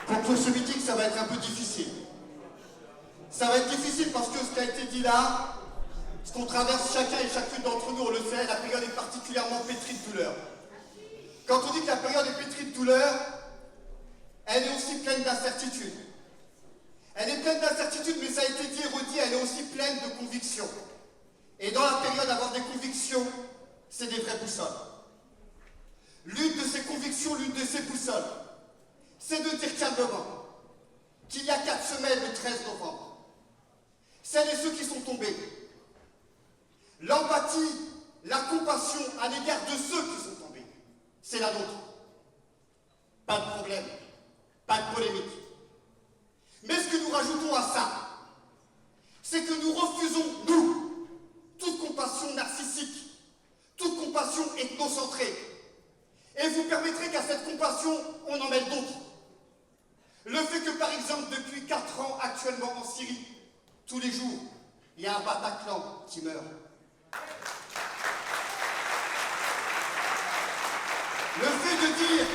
Pour ce meeting, ça va être un peu difficile. Ça va être difficile parce que ce qui a été dit là, ce qu'on traverse chacun et chacune d'entre nous, on le sait, la période est particulièrement pétrie de douleur. Quand on dit que la période est pétrie de douleur, elle est aussi pleine d'incertitudes. Elle est pleine d'incertitudes, mais ça a été dit et redit, elle est aussi pleine de convictions. Et dans la période, avoir des convictions, c'est des vraies boussoles. L'une de ces convictions, l'une de ces boussoles, c'est de dire calmement qu'il y a 4 semaines, le 13 novembre, celles et ceux qui sont tombés, l'empathie, la compassion à l'égard de ceux qui sont tombés, c'est la nôtre. Pas de problème, pas de polémique. Mais ce que nous rajoutons à ça, c'est que nous refusons, nous, toute compassion narcissique, toute compassion ethnocentrée. Et vous permettrez qu'à cette compassion, on en mette d'autres. Le fait que, par exemple, depuis 4 ans, actuellement en Syrie, tous les jours, il y a un Bataclan qui meurt. Le fait de dire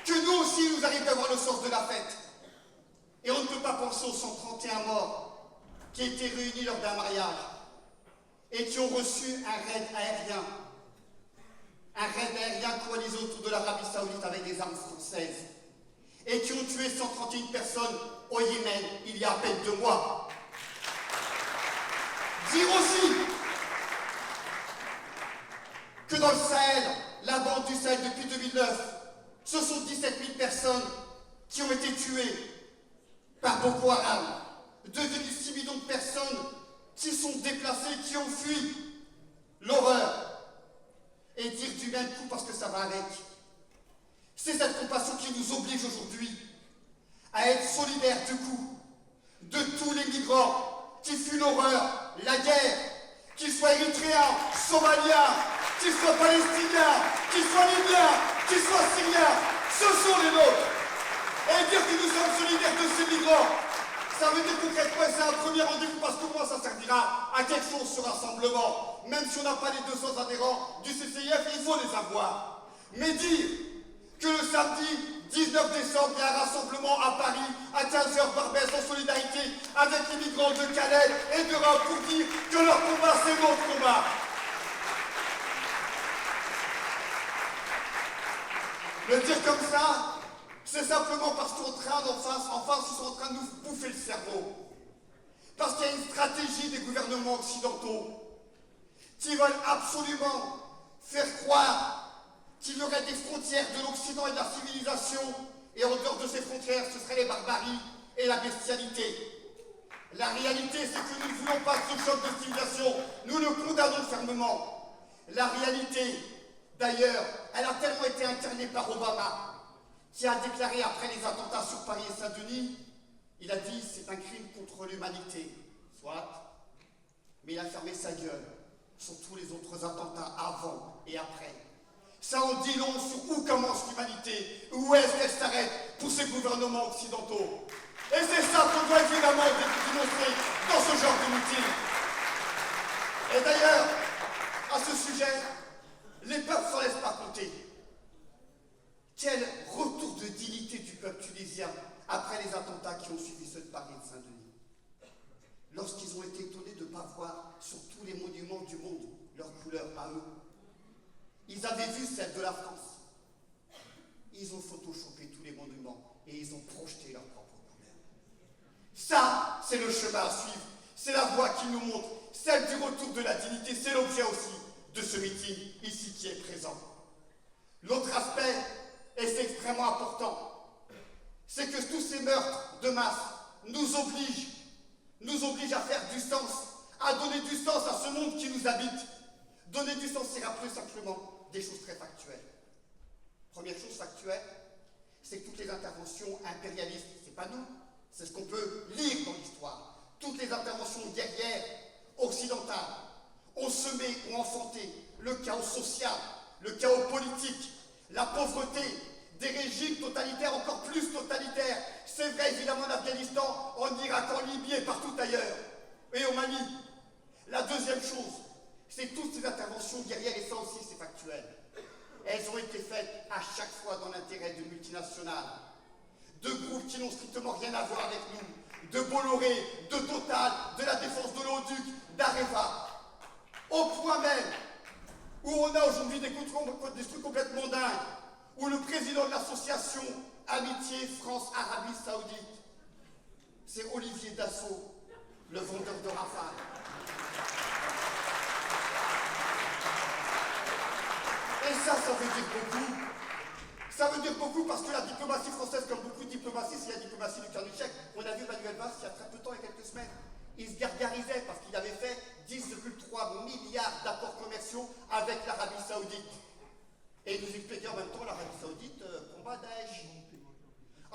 que nous aussi, nous arrivons d'avoir le sens de la fête. Et on ne peut pas penser aux 131 morts qui étaient réunis lors d'un mariage et qui ont reçu un raid aérien. Un raid aérien coalisé autour de l'Arabie Saoudite avec des armes françaises. Et qui ont tué 131 personnes au Yémen il y a à peine 2 mois. Dire aussi que dans le Sahel, la bande du Sahel depuis 2009, ce sont 17 000 personnes qui ont été tuées par Boko Haram. 2,6 millions de personnes qui sont déplacées, qui ont fui l'horreur. Et dire du même coup parce que ça va avec. C'est cette compassion qui nous oblige aujourd'hui à être solidaires du coup de tous les migrants qui fuient l'horreur, la guerre, qu'ils soient érythréens, somaliens, qu'ils soient palestiniens, qu'ils soient libyens, qu'ils soient syriens, ce sont les nôtres. Et dire que nous sommes solidaires de ces migrants, ça veut dire concrètement, et c'est un premier rendez-vous parce qu'au moins ça servira à quelque chose ce rassemblement. Même si on n'a pas les 200 adhérents du CCIF, il faut les avoir. Mais dire que le samedi 19 décembre, il y a un rassemblement à Paris, à 15h Barbès, en solidarité avec les migrants de Calais et de Rome pour dire que leur combat, c'est notre combat. Le dire comme ça, c'est simplement parce qu'en face, ils sont en train de nous bouffer le cerveau. Parce qu'il y a une stratégie des gouvernements occidentaux qui veulent absolument faire croire qu'il y aurait des frontières de l'Occident et de la civilisation, et en dehors de ces frontières, ce seraient les barbaries et la bestialité. La réalité, c'est que nous ne voulons pas ce choc de civilisation, nous le condamnons fermement. La réalité, d'ailleurs, elle a tellement été incarnée par Obama, qui a déclaré après les attentats sur Paris et Saint-Denis, il a dit c'est un crime contre l'humanité, soit, mais il a fermé sa gueule sur tous les autres attentats avant et après. Ça en dit long sur où commence l'humanité, où est-ce qu'elle s'arrête pour ces gouvernements occidentaux. Et c'est ça qu'on doit évidemment démontrer dans ce genre de meeting. Et d'ailleurs, à ce sujet, les peuples ne s'en laissent pas compter. Quel retour de dignité du peuple tunisien après les attentats qui ont suivi ceux de Paris et de Saint-Denis. Lorsqu'ils ont été étonnés de ne pas voir sur tous les monuments du monde leur couleur à eux. Ils avaient vu celle de la France. Ils ont photoshopé tous les monuments et ils ont projeté leur propre couleur. Ça, c'est le chemin à suivre. C'est la voie qui nous montre, celle du retour de la dignité. C'est l'objet aussi de ce meeting ici qui est présent. L'autre aspect, et c'est extrêmement important, c'est que tous ces meurtres de masse nous obligent à faire du sens, à donner du sens à ce monde qui nous habite. Donner du sens, c'est rappeler simplement des choses très factuelles. Première chose factuelle, c'est que toutes les interventions impérialistes, c'est pas nous, c'est ce qu'on peut lire dans l'histoire. Toutes les interventions guerrières occidentales ont semé, ont enfanté le chaos social, le chaos politique, la pauvreté, des régimes totalitaires encore plus totalitaires. C'est vrai évidemment en Afghanistan, en Irak, en Libye et partout ailleurs. Et au Mali. La deuxième chose, c'est toutes ces interventions guerrières, et ça aussi c'est factuel, elles ont été faites à chaque fois dans l'intérêt de multinationales, de groupes qui n'ont strictement rien à voir avec nous, de Bolloré, de Total, de la Défense de l'Oduc, d'Areva, au point même où on a aujourd'hui des trucs complètement dingues, où le président de l'association Amitié France-Arabie Saoudite, c'est Olivier Dassault, le vendeur de Rafale. Et ça veut dire beaucoup. Ça veut dire beaucoup parce que la diplomatie française, comme beaucoup de diplomaties, c'est la diplomatie du Karnichek. On a vu Manuel Valls il y a très peu de temps, il y a quelques semaines. Il se gargarisait parce qu'il avait fait 10,3 milliards d'accords commerciaux avec l'Arabie Saoudite. Et il nous expliquait en même temps l'Arabie Saoudite combat Daesh.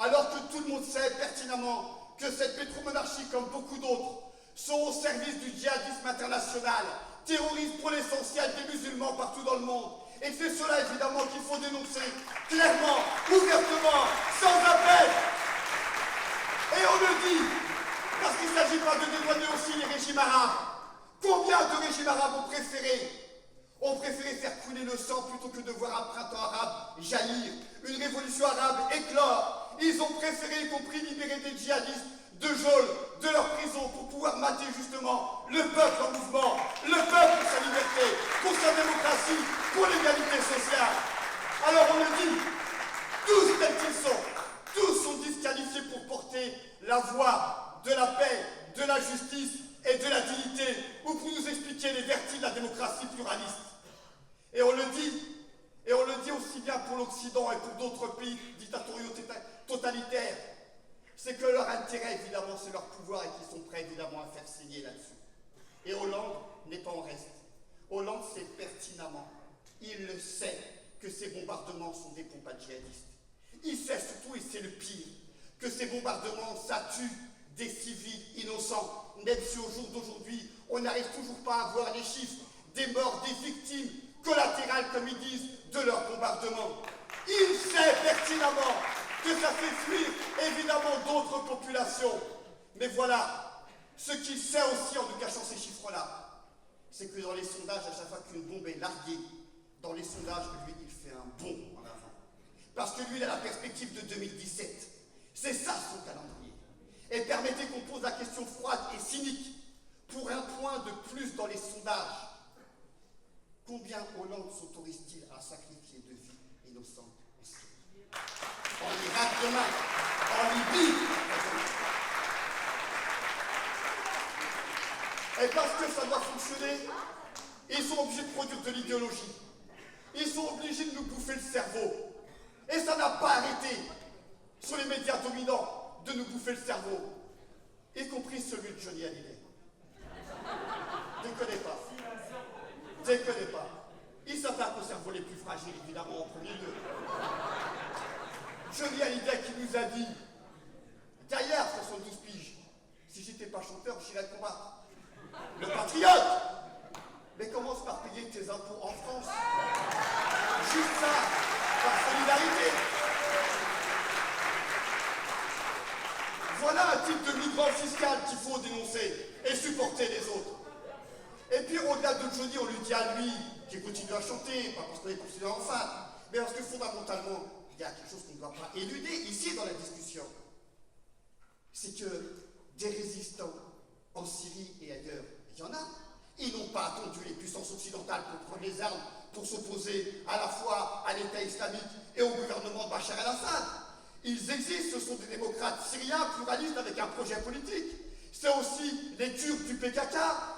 Alors que tout le monde sait pertinemment que cette pétromonarchie, comme beaucoup d'autres, sont au service du djihadisme international, terrorisent pour l'essentiel des musulmans partout dans le monde. Et c'est cela évidemment qu'il faut dénoncer clairement, ouvertement, sans appel. Et on le dit, parce qu'il ne s'agit pas de dédouaner aussi les régimes arabes. Combien de régimes arabes ont préféré faire couler le sang plutôt que de voir un printemps arabe jaillir, une révolution arabe éclore. Ils ont préféré, y compris, libérer des djihadistes de geôle, de leur prison, pour pouvoir mater justement le peuple en mouvement, le peuple pour sa liberté, pour sa démocratie, pour l'égalité sociale. Alors on le dit, tous tels qu'ils sont, tous sont disqualifiés pour porter la voix de la paix, de la justice et de la dignité, ou pour nous expliquer les vertus de la démocratie pluraliste. Et on le dit aussi bien pour l'Occident et pour d'autres pays dictatoriaux totalitaires, c'est que leur intérêt, évidemment, c'est leur pouvoir et qu'ils sont prêts, évidemment, à faire saigner là-dessus. Et Hollande n'est pas en reste. Hollande sait pertinemment, il le sait, que ces bombardements sont des pompes djihadistes. Il sait surtout, et c'est le pire, que ces bombardements, ça tue des civils innocents, même si au jour d'aujourd'hui, on n'arrive toujours pas à voir les chiffres des morts, des victimes collatérales, comme ils disent, de leurs bombardements. Il sait pertinemment que ça fait fuir évidemment d'autres populations. Mais voilà, ce qu'il sait aussi en nous cachant ces chiffres-là, c'est que dans les sondages, à chaque fois qu'une bombe est larguée, dans les sondages, lui, il fait un bond en avant. Parce que lui, il a la perspective de 2017. C'est ça son calendrier. Et permettez qu'on pose la question froide et cynique. Pour un point de plus dans les sondages, combien Hollande s'autorise-t-il à sacrifier de vies innocentes en Syrie, en Irak demain, en Libye? Et parce que ça doit fonctionner, ils sont obligés de produire de l'idéologie. Ils sont obligés de nous bouffer le cerveau. Et ça n'a pas arrêté sur les médias dominants de nous bouffer le cerveau, y compris celui de Johnny Hallyday. Déconnez pas. Déconnez pas. Il s'attaque aux cerveaux les plus fragiles, évidemment, en premier lieu. Johnny Hallyday qui nous a dit, derrière 72 piges, si j'étais pas chanteur, j'irais combattre. Le patriote! Mais commence par payer tes impôts en France. Juste ça, par solidarité. Voilà un type de migrant fiscal qu'il faut dénoncer et supporter les autres. Et puis au-delà de Johnny, on lui dit à lui, qui continue à chanter, pas parce qu'on est considéré en fan, mais parce que fondamentalement, il y a quelque chose qu'on ne doit pas éluder ici dans la discussion. C'est que des résistants en Syrie et ailleurs, il y en a. Ils n'ont pas attendu les puissances occidentales pour prendre les armes, pour s'opposer à la fois à l'État islamique et au gouvernement de Bachar el-Assad. Ils existent, ce sont des démocrates syriens pluralistes avec un projet politique. C'est aussi les Turcs du PKK,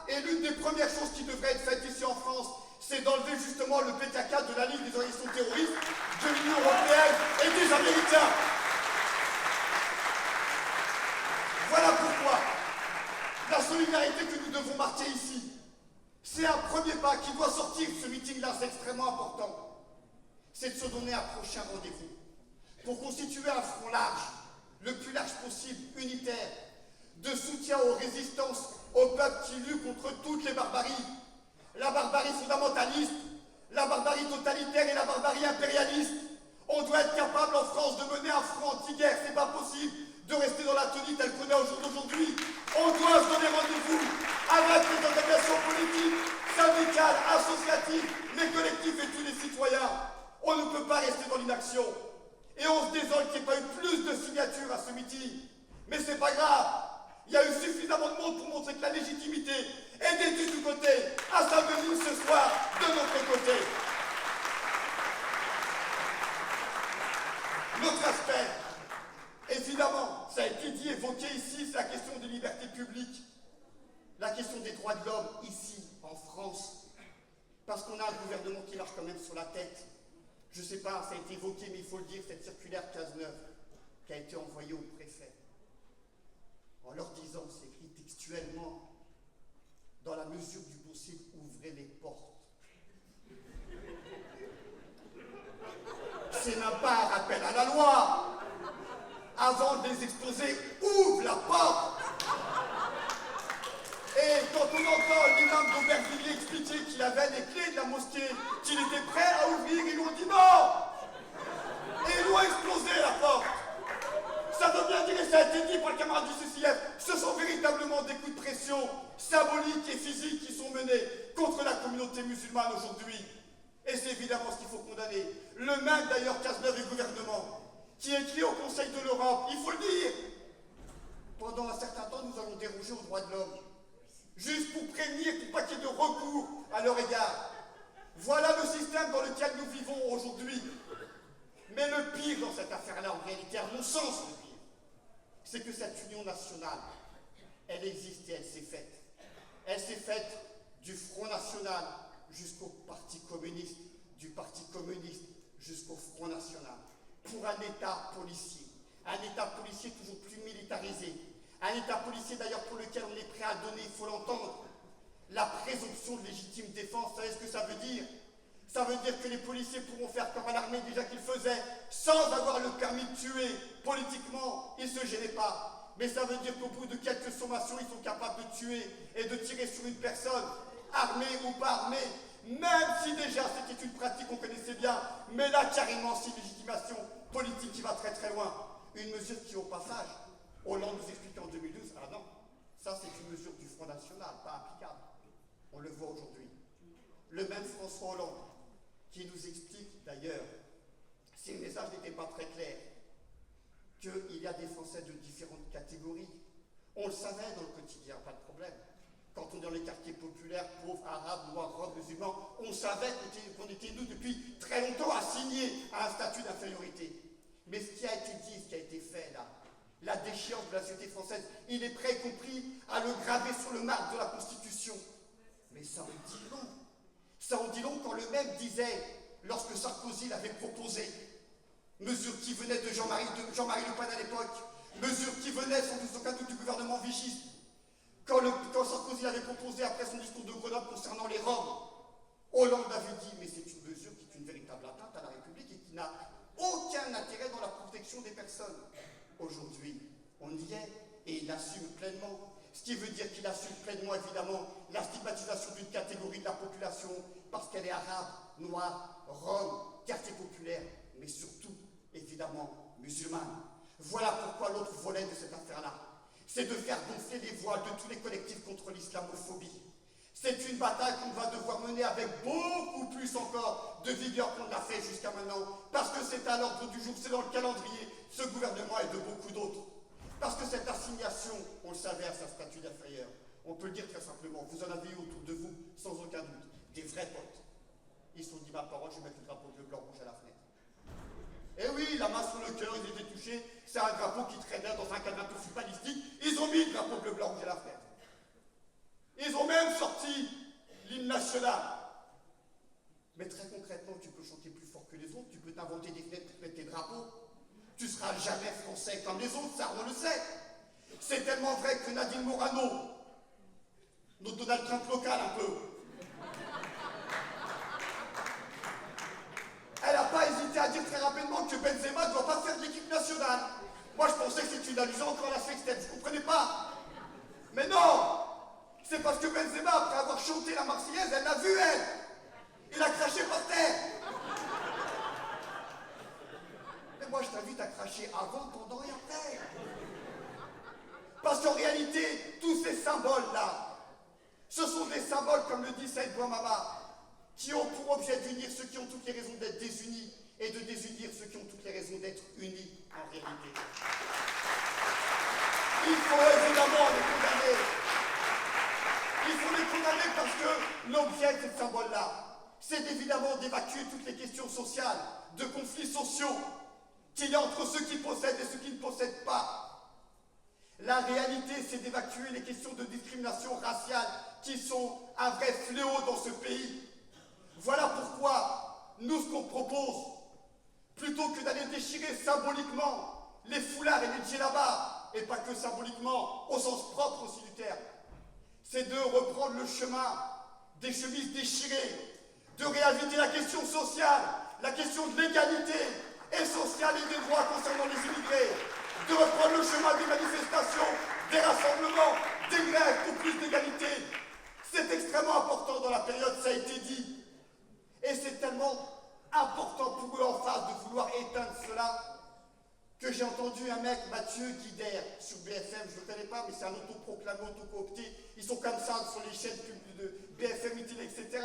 et l'une des premières choses qui devrait être faite ici en France, c'est d'enlever justement le PKK de la liste des organisations terroristes de l'Union européenne et des Américains. Voilà pourquoi la solidarité que nous devons marquer ici, c'est un premier pas qui doit sortir de ce meeting-là, c'est extrêmement important. C'est de se donner un prochain rendez-vous pour constituer un front large, le plus large possible, unitaire, de soutien aux résistances, aux peuples qui luttent contre toutes les barbaries. La barbarie fondamentaliste, la barbarie totalitaire et la barbarie impérialiste. On doit être capable en France de mener un front anti-guerre, c'est pas possible de rester dans l'atonie telle qu'on est au jour d'aujourd'hui. On doit se donner rendez-vous avec les organisations politiques, syndicales, associatives, les collectifs et tous les citoyens. pas rester dans l'inaction. Et on se désole qu'il n'y ait pas eu plus de signatures à ce meeting. Mais c'est pas grave. Il y a eu suffisamment de monde pour montrer que la légitimité est des deux côtés à sa venue ce soir de notre côté. L'autre aspect, évidemment, ça a été dit, évoqué ici, c'est la question des libertés publiques. La question des droits de l'homme, ici, en France. Parce qu'on a un gouvernement qui marche quand même sur la tête. Je ne sais pas, ça a été évoqué, mais il faut le dire, cette circulaire Cazeneuve qui a été envoyée au préfet. En leur disant, c'est écrit textuellement, dans la mesure du possible, ouvrez les portes. C'est même pas un rappel à la loi. Avant de les exposer, ouvre la porte. Et quand on entend l'imam d'Aubervilliers expliquer qu'il avait les clés de la mosquée, qu'il était prêt à ouvrir, ils lui ont dit non. Et ils lui ont explosé la porte. Ça veut bien dire, et ça a été dit par le camarade du CCF, ce sont véritablement des coups de pression symboliques et physiques qui sont menés contre la communauté musulmane aujourd'hui. Et c'est évidemment ce qu'il faut condamner. Le même d'ailleurs Cazeneuve et gouvernement, qui écrit au Conseil de l'Europe, il faut le dire, pendant un certain temps nous allons déroger aux droits de l'homme, juste pour prévenir, pour pas qu'il y ait de recours à leur égard. Voilà le système dans lequel nous vivons aujourd'hui. Mais le pire dans cette affaire-là, en réalité, à mon sens, le pire, c'est que cette union nationale, elle existe et elle s'est faite. Elle s'est faite du Front National jusqu'au Parti communiste, du Parti communiste jusqu'au Front National, pour un État policier. Un État policier toujours plus militarisé. Un État policier d'ailleurs pour lequel on est prêt à donner, il faut l'entendre, la présomption de légitime défense. Vous savez ce que ça veut dire? Ça veut dire que les policiers pourront faire comme à l'armée déjà qu'ils faisaient, sans avoir le permis de tuer. Politiquement, ils ne se gênaient pas. Mais ça veut dire qu'au bout de quelques sommations, ils sont capables de tuer et de tirer sur une personne, armée ou pas armée, même si déjà c'était une pratique qu'on connaissait bien, mais là carrément c'est une légitimation politique qui va très très loin. Une mesure qui au passage, Hollande nous expliquait en 2012, ah non, ça c'est une mesure du Front National, pas applicable. On le voit aujourd'hui. Le même François Hollande, qui nous explique d'ailleurs, si le message n'était pas très clair, qu'il y a des Français de différentes catégories. On le savait dans le quotidien, pas de problème. Quand on est dans les quartiers populaires, pauvres, arabes, noirs, roms, musulmans, on savait qu'on était, nous, depuis très longtemps, assignés à un statut d'infériorité. Mais ce qui a été dit, ce qui a été fait là, la déchéance de la société française, il est prêt, y compris, à le graver sur le marbre de la Constitution. Mais ça en dit long. Ça en dit long quand le même disait, lorsque Sarkozy l'avait proposé, mesure qui venait de Jean-Marie Le Pen à l'époque, mesure qui venait sans aucun doute du gouvernement vichiste, quand Sarkozy l'avait proposé après son discours de Grenoble concernant les Roms, Hollande avait dit, mais c'est une mesure qui est une véritable atteinte à la République et qui n'a aucun intérêt dans la protection des personnes. Aujourd'hui, on y est et il assume pleinement. Ce qui veut dire qu'il assume pleinement, évidemment, la stigmatisation d'une catégorie de la population parce qu'elle est arabe, noire, rome, quartier populaire, mais surtout, évidemment, musulmane. Voilà pourquoi l'autre volet de cette affaire-là, c'est de faire gonfler les voiles de tous les collectifs contre l'islamophobie. C'est une bataille qu'on va devoir mener avec beaucoup plus encore de vigueur qu'on l'a fait jusqu'à maintenant, parce que c'est à l'ordre du jour, c'est dans le calendrier, ce gouvernement et de beaucoup d'autres. Parce que cette assignation, on le savait, à sa statut d'inférieur, on peut le dire très simplement, vous en avez eu autour de vous, sans aucun doute, des vrais potes. Ils se sont dit, ma parole, je vais mettre le drapeau bleu, blanc, rouge à la fenêtre. Et oui, la main sur le cœur, ils étaient touchés, c'est un drapeau qui traînait dans un cadre balistique, ils ont mis le drapeau bleu, blanc, rouge à la fenêtre. Ils ont même sorti l'hymne national. Mais très concrètement, tu peux chanter plus fort que les autres, tu peux t'inventer des fenêtres pour mettre tes drapeaux. Tu ne seras jamais français comme les autres, ça on le sait. C'est tellement vrai que Nadine Morano, notre Donald Trump local un peu, elle n'a pas hésité à dire très rapidement que Benzema ne doit pas faire de l'équipe nationale. Moi je pensais que c'était une allusion encore à la sextape, vous ne comprenez pas? Mais non! C'est parce que Benzema, après avoir chanté la Marseillaise, elle l'a vu elle! Il a craché par terre! Mais moi je t'invite à cracher avant, pendant et après! Parce qu'en réalité, tous ces symboles-là, ce sont des symboles, comme le dit Saïd Bouamama, qui ont pour objet d'unir ceux qui ont toutes les raisons d'être désunis et de désunir ceux qui ont toutes les raisons d'être unis en réalité. Il faut évidemment les condamner. Il faut les condamner parce que l'objet de ce symbole-là, c'est évidemment d'évacuer toutes les questions sociales, de conflits sociaux qu'il y a entre ceux qui possèdent et ceux qui ne possèdent pas. La réalité, c'est d'évacuer les questions de discrimination raciale qui sont un vrai fléau dans ce pays. Voilà pourquoi nous, ce qu'on propose, plutôt que d'aller déchirer symboliquement les foulards et les djellabas, et pas que symboliquement, au sens propre aussi du terme, c'est de reprendre le chemin des chemises déchirées, de réhabiliter la question sociale, la question de l'égalité et sociale et des droits concernant les immigrés, de reprendre le chemin des manifestations, des rassemblements, des grèves pour plus d'égalité. C'est extrêmement important dans la période, ça a été dit. Et c'est tellement important pour eux en face de vouloir éteindre cela que j'ai entendu un mec, Mathieu Guidère, sur BFM, je ne le connais pas, mais c'est un autoproclamé, autocoopté. Ils sont comme ça sur les chaînes de BFM, ITL, etc.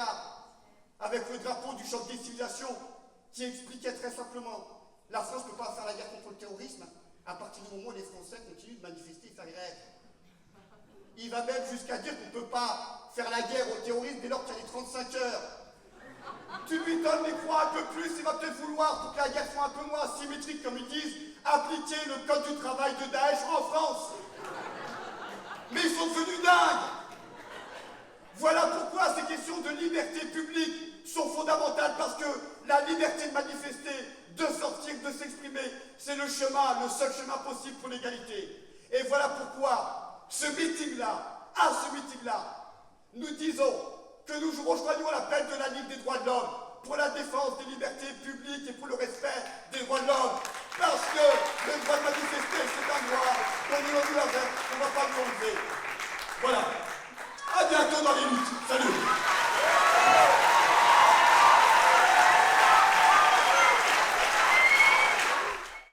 Avec le drapeau du choc des civilisations, qui expliquait très simplement la France ne peut pas faire la guerre contre le terrorisme à partir du moment où les Français continuent de manifester et faire grève. Il va même jusqu'à dire qu'on ne peut pas faire la guerre au terrorisme dès lors qu'il y a les 35 heures. Tu lui donnes les croix un peu plus, il va peut-être vouloir, pour que la guerre soit un peu moins asymétrique, comme ils disent, appliquer le code du travail de Daesh en France. Mais ils sont devenus dingues. Voilà pourquoi ces questions de liberté publique sont fondamentales, parce que la liberté de manifester, de sortir, de s'exprimer, c'est le chemin, le seul chemin possible pour l'égalité. Et voilà pourquoi ce meeting-là, à ce meeting-là, nous disons que nous rejoignons l'appel de la Ligue des droits de l'homme pour la défense des libertés publiques et pour le respect des droits de l'homme. Parce que le droit de manifester, c'est un droit, on nous l'avait, on ne va pas nous enlever. Voilà. À bientôt dans les luttes. Salut.